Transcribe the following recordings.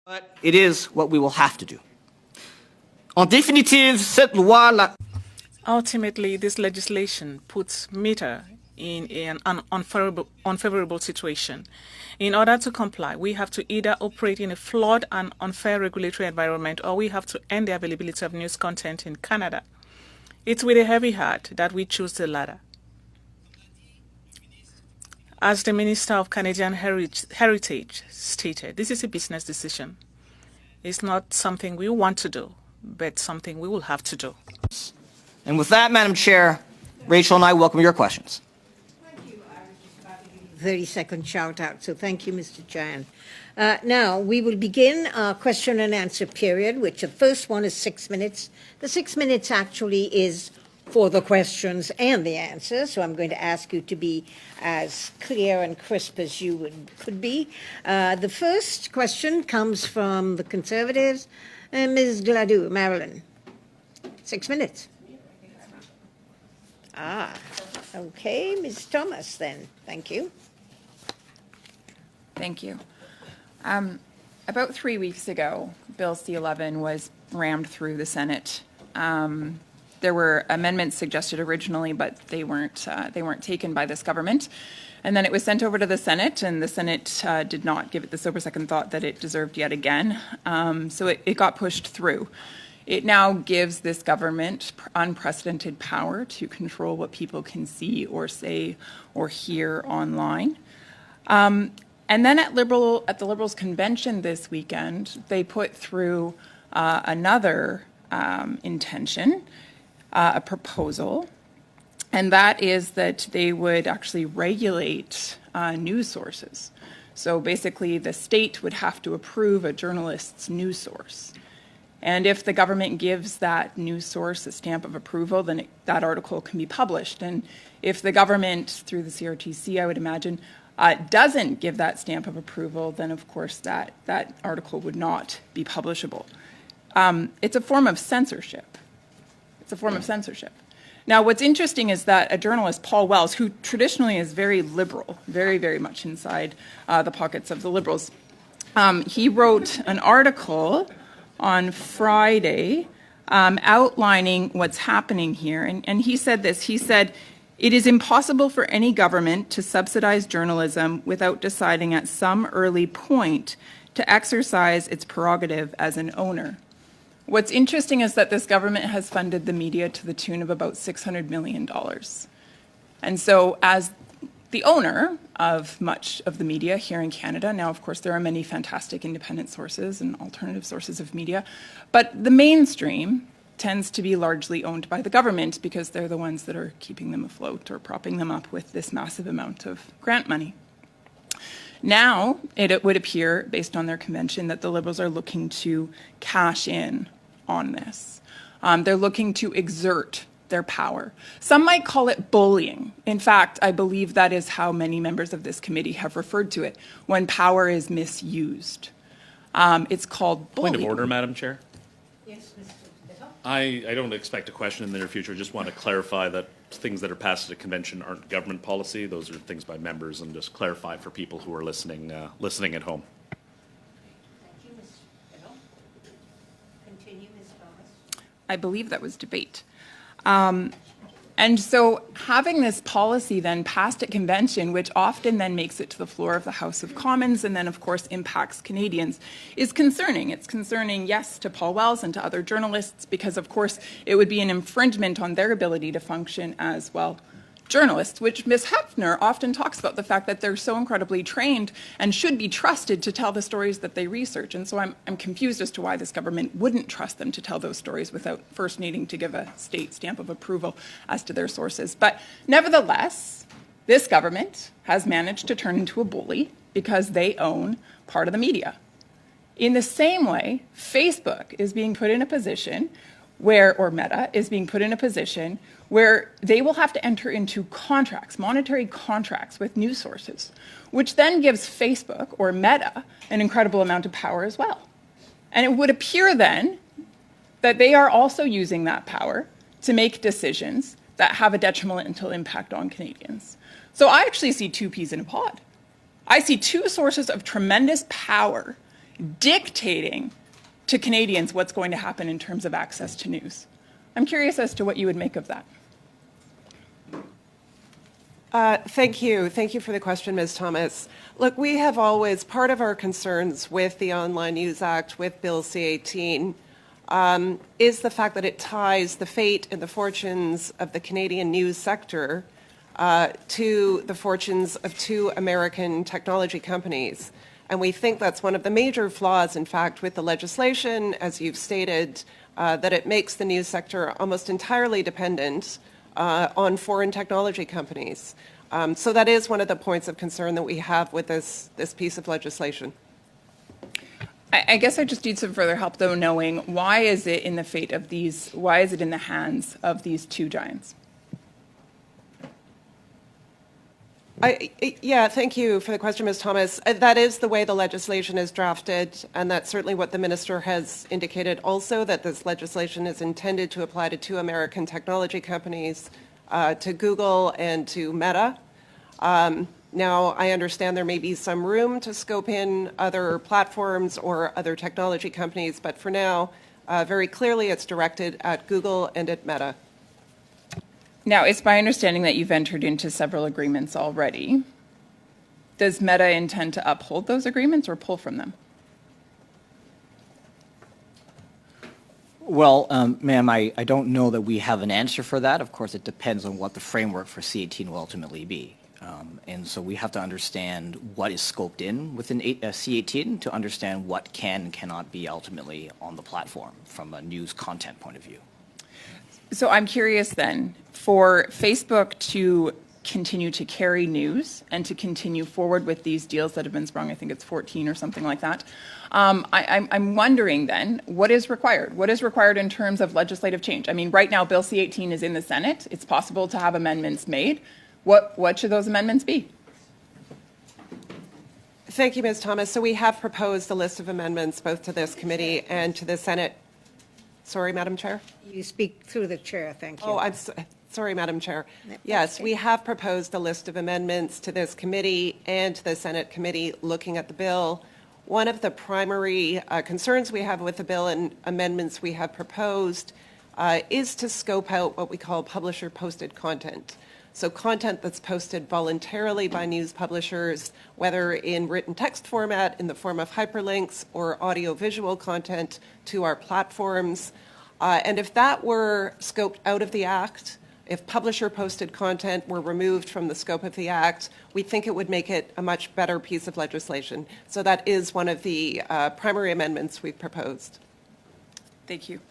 But it is what we will have to do. En définitive, cette loi Ultimately, this legislation puts Meta in an unfavorable situation. In order to comply, we have to either operate in a flawed and unfair regulatory environment, or we have to end the availability of news content in Canada. It's with a heavy heart that we choose the latter. As the Minister of Canadian Heritage stated, this is a business decision. It's not something we want to do, but something we will have to do. And with that, Madam Chair, Rachel and I welcome your questions. Thank you. I was just about to give you a 30-second shout-out, so thank you, Mr. Chan. Now, we will begin our question and answer period, which the first one is 6 minutes. The 6 minutes actually is for the questions and the answers, so I'm going to ask you to be as clear and crisp as you could be. The first question comes from the Conservatives, Ms. Gladue, Marilyn. 6 minutes. Okay, Ms. Thomas then. Thank you. Thank you. About 3 weeks ago, Bill C-11 was rammed through the Senate. There were amendments suggested originally, but they weren't taken by this government. And then it was sent over to the Senate, and the Senate did not give it the sober second thought that it deserved yet again. So it got pushed through. It now gives this government unprecedented power to control what people can see or say or hear online. And then at the Liberals convention this weekend, they put through another intention, a proposal, and that is that they would actually regulate news sources. So basically, the state would have to approve a journalist's news source. And if the government gives that news source a stamp of approval, then that article can be published. And if the government, through the CRTC, I would imagine, doesn't give that stamp of approval, then of course that article would not be publishable. It's a form of censorship. It's a form of censorship. Now, what's interesting is that a journalist, Paul Wells, who traditionally is very liberal, very, very much inside the pockets of the Liberals, he wrote an article on Friday outlining what's happening here. And he said this. He said, "It is impossible for any government to subsidize journalism without deciding at some early point to exercise its prerogative as an owner." What's interesting is that this government has funded the media to the tune of about $600 million. And so as the owner of much of the media here in Canada, now of course there are many fantastic independent sources and alternative sources of media, but the mainstream tends to be largely owned by the government because they're the ones that are keeping them afloat or propping them up with this massive amount of grant money. Now, it would appear, based on their convention, that the Liberals are looking to cash in on this. They're looking to exert their power. Some might call it bullying. In fact, I believe that is how many members of this committee have referred to it, when power is misused. It's called bullying. Point of order, Madam Chair. Yes, Mr. Biddle. I don't expect a question in the near future. I just want to clarify that things that are passed at a convention aren't government policy. Those are things by members, and just clarify for people who are listening at home. Thank you, Mr. Biddle. Continue, Ms. Thomas. I believe that was debate. And so having this policy then passed at convention, which often then makes it to the floor of the House of Commons and then, of course, impacts Canadians, is concerning. It's concerning, yes, to Paul Wells and to other journalists, because, of course, it would be an infringement on their ability to function as, well, journalists, which Ms. Hefner often talks about the fact that they're so incredibly trained and should be trusted to tell the stories that they research. And so I'm confused as to why this government wouldn't trust them to tell those stories without first needing to give a state stamp of approval as to their sources. But nevertheless, this government has managed to turn into a bully because they own part of the media. In the same way, Facebook is being put in a position where, or Meta is being put in a position where they will have to enter into contracts, monetary contracts with news sources, which then gives Facebook or Meta an incredible amount of power as well. And it would appear then that they are also using that power to make decisions that have a detrimental impact on Canadians. So I actually see two peas in a pod. I see two sources of tremendous power dictating to Canadians what's going to happen in terms of access to news. I'm curious as to what you would make of that. Thank you. Thank you for the question, Ms. Thomas. Look, we have always, part of our concerns with the Online News Act, with Bill C-18, is the fact that it ties the fate and the fortunes of the Canadian news sector to the fortunes of two American technology companies. And we think that's one of the major flaws, in fact, with the legislation, as you've stated, that it makes the news sector almost entirely dependent on foreign technology companies. So that is one of the points of concern that we have with this piece of legislation. I guess I just need some further help, though, knowing why is it in the fate of these, why is it in the hands of these two giants? Yeah, thank you for the question, Ms. Thomas. That is the way the legislation is drafted, and that's certainly what the minister has indicated also, that this legislation is intended to apply to two American technology companies, to Google and to Meta. Now, I understand there may be some room to scope in other platforms or other technology companies, but for now, very clearly it's directed at Google and at Meta. Now, it's my understanding that you've entered into several agreements already. Does Meta intend to uphold those agreements or pull from them? Well, ma'am, I don't know that we have an answer for that. Of course, it depends on what the framework for C-18 will ultimately be. And so we have to understand what is scoped in within C-18 to understand what can and cannot be ultimately on the platform from a news content point of view. So I'm curious then, for Facebook to continue to carry news and to continue forward with these deals that have been sprung, I think it's 14 or something like that, I'm wondering then, what is required? What is required in terms of legislative change? I mean, right now, Bill C-18 is in the Senate. It's possible to have amendments made. What should those amendments be? Thank you, Ms. Thomas. So we have proposed a list of amendments both to this committee and to the Senate. Sorry, Madam Chair? You speak through the chair, thank you. Oh, I'm sorry, Madam Chair. Yes, we have proposed a list of amendments to this committee and to the Senate committee looking at the bill. One of the primary concerns we have with the bill and amendments we have proposed is to scope out what we call publisher-posted content. So content that's posted voluntarily by news publishers, whether in written text format, in the form of hyperlinks, or audio-visual content to our platforms. And if that were scoped out of the Act, if publisher-posted content were removed from the scope of the Act, we think it would make it a much better piece of legislation. So that is one of the primary amendments we've proposed. Thank you.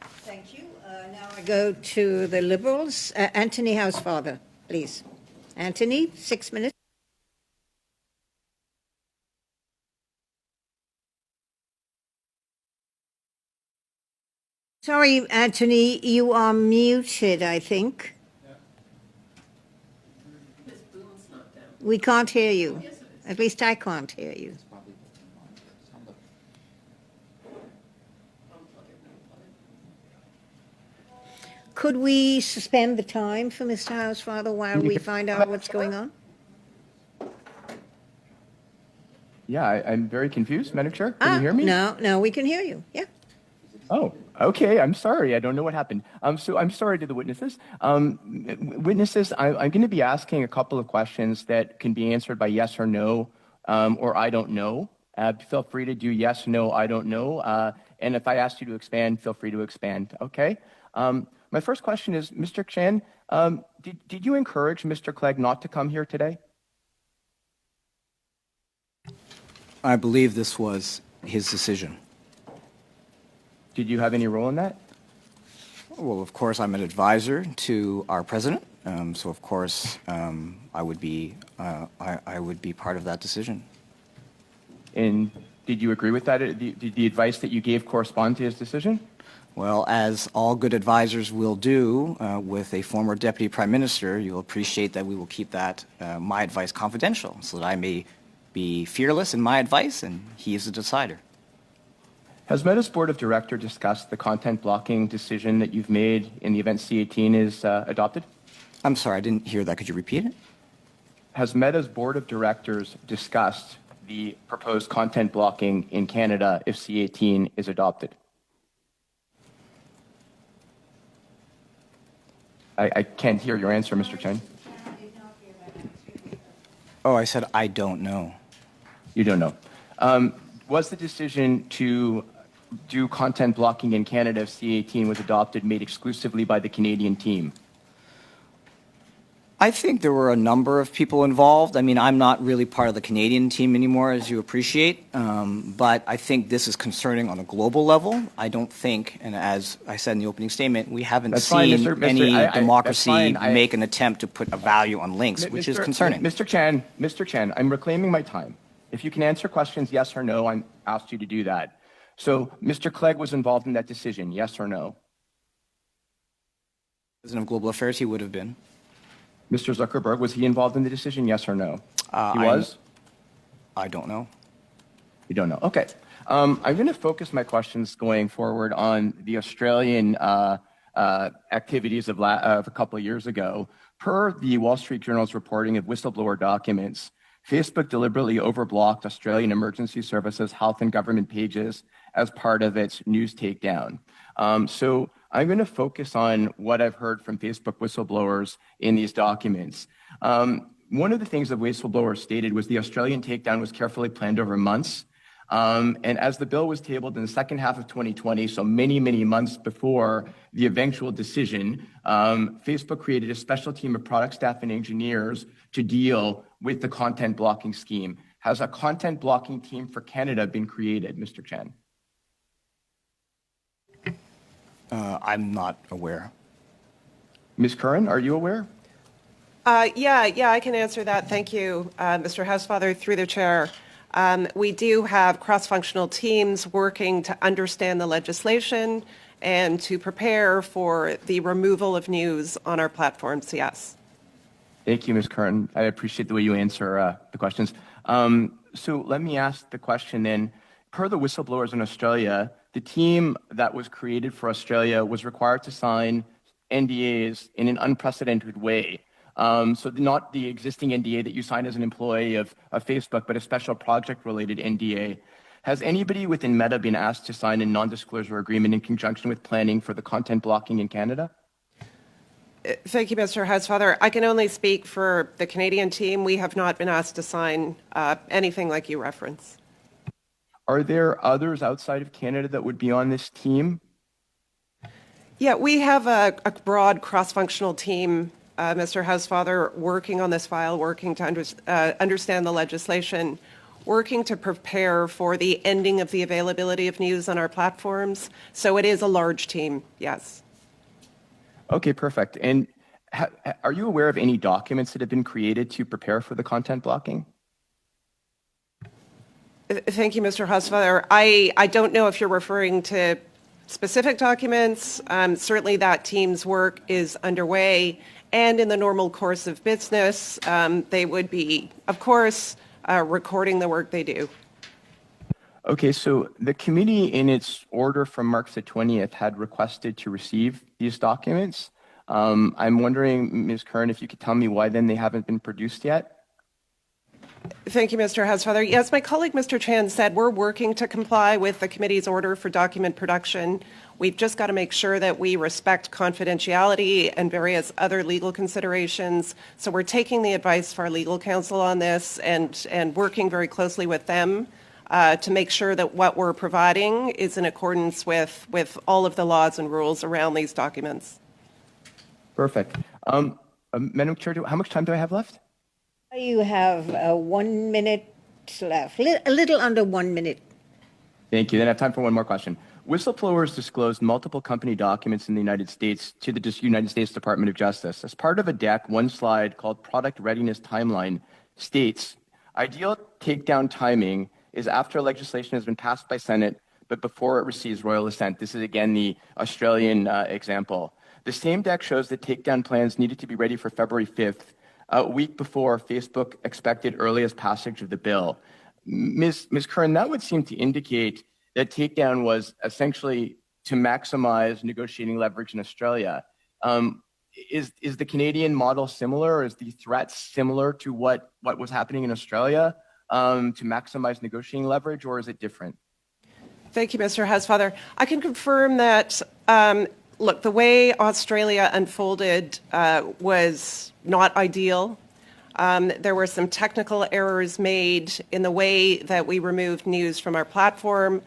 Thank you. Now I go to the Liberals. Anthony Housefather, please. Anthony, 6 minutes. Sorry, Anthony, you are muted, I think. We can't hear you. At least I can't hear you. Could we suspend the time for Mr. Housefather while we find out what's going on? Yeah, I'm very confused, Madam Chair. Can you hear me? No, we can hear you. Yeah. Oh, okay. I'm sorry. I don't know what happened. So I'm sorry to the witnesses. Witnesses, I'm going to be asking a couple of questions that can be answered by yes or no, or I don't know. Feel free to do yes, no, I don't know. And if I ask you to expand, feel free to expand. Okay. My first question is, Mr. Chan, did you encourage Mr. Clegg not to come here today? I believe this was his decision. Did you have any role in that? Well, of course, I'm an advisor to our president, so of course I would be part of that decision. And did you agree with that? Did the advice that you gave correspond to his decision? Well, as all good advisors will do with a former deputy prime minister, you'll appreciate that we will keep that, my advice, confidential so that I may be fearless in my advice and he is the decider. Has Meta's board of directors discussed the content blocking decision that you've made in the event C-18 is adopted? I'm sorry, I didn't hear that. Could you repeat it? Has Meta's board of directors discussed the proposed content blocking in Canada if C-18 is adopted? I can't hear your answer, Mr. Chen. Oh, I said I don't know. You don't know. Was the decision to do content blocking in Canada if C-18 was adopted made exclusively by the Canadian team? I think there were a number of people involved. I mean, I'm not really part of the Canadian team anymore, as you appreciate, but I think this is concerning on a global level. I don't think, and as I said in the opening statement, we haven't seen any democracy make an attempt to put a value on links, which is concerning. Mr. Chen, I'm reclaiming my time. If you can answer questions yes or no, I'm asked you to do that. So Mr. Clegg was involved in that decision, yes or no? President of Global Affairs, he would have been. Mr. Zuckerberg, was he involved in the decision, yes or no? He was? I don't know. You don't know. Okay. I'm going to focus my questions going forward on the Australian activities of a couple of years ago. Per the Wall Street Journal's reporting of whistleblower documents, Facebook deliberately overblocked Australian Emergency Services health and government pages as part of its news takedown. So I'm going to focus on what I've heard from Facebook whistleblowers in these documents. One of the things that whistleblowers stated was the Australian takedown was carefully planned over months. And as the bill was tabled in the second half of 2020, so many, many months before the eventual decision, Facebook created a special team of product staff and engineers to deal with the content blocking scheme. Has a content blocking team for Canada been created, Mr. Chen? I'm not aware. Ms. Curran, are you aware? Yeah, I can answer that. Thank you, Mr. Housefather, through the chair. We do have cross-functional teams working to understand the legislation and to prepare for the removal of news on our platforms, yes. Thank you, Ms. Curran. I appreciate the way you answer the questions. So let me ask the question then. Per the whistleblowers in Australia, the team that was created for Australia was required to sign NDAs in an unprecedented way. So not the existing NDA that you signed as an employee of Facebook, but a special project-related NDA. Has anybody within Meta been asked to sign a non-disclosure agreement in conjunction with planning for the content blocking in Canada? Thank you, Mr. Housefather. I can only speak for the Canadian team. We have not been asked to sign anything like you reference. Are there others outside of Canada that would be on this team? Yeah, we have a broad cross-functional team, Mr. Housefather, working on this file, working to understand the legislation, working to prepare for the ending of the availability of news on our platforms. So it is a large team, yes. Okay, perfect. And are you aware of any documents that have been created to prepare for the content blocking? Thank you, Mr. Housefather. I don't know if you're referring to specific documents. Certainly that team's work is underway, and in the normal course of business, they would be, of course, recording the work they do. Okay, so the committee in its order from March the 20th had requested to receive these documents. I'm wondering, Ms. Curran, if you could tell me why then they haven't been produced yet? Thank you, Mr. Housefather. Yes, my colleague, Mr. Chan, said we're working to comply with the committee's order for document production. We've just got to make sure that we respect confidentiality and various other legal considerations. So we're taking the advice of our legal counsel on this and working very closely with them to make sure that what we're providing is in accordance with all of the laws and rules around these documents. Perfect. Madam Chair, how much time do I have left? You have 1 minute left, a little under 1 minute. Thank you. Then I have time for one more question. Whistleblowers disclosed multiple company documents in the United States to the United States Department of Justice. As part of a deck, one slide called Product Readiness Timeline states, ideal takedown timing is after legislation has been passed by Senate, but before it receives royal assent. This is, again, the Australian example. The same deck shows that takedown plans needed to be ready for February 5th, a week before Facebook expected earliest passage of the bill. Ms. Curran, that would seem to indicate that takedown was essentially to maximize negotiating leverage in Australia. Is the Canadian model similar, or is the threat similar to what was happening in Australia? to maximize negotiating leverage, or is it different? Thank you, Mr. Housefather. I can confirm that, look, the way Australia unfolded was not ideal. There were some technical errors made in the way that we removed news from our platform.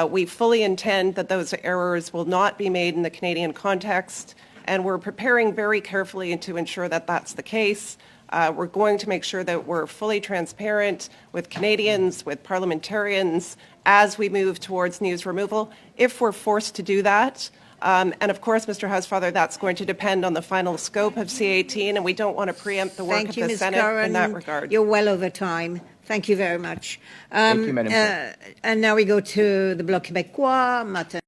We fully intend that those errors will not be made in the Canadian context, and we're preparing very carefully to ensure that that's the case. We're going to make sure that we're fully transparent with Canadians, with parliamentarians, as we move towards news removal, if we're forced to do that. And of course, Mr. Housefather, that's going to depend on the final scope of C-18, and we don't want to preempt the work Thank of you, the Ms. Senate Curran. in that regard. You're well over time. Thank you very much. Thank you, Madam Chair. And now we go to the Bloc Québécois. Martin.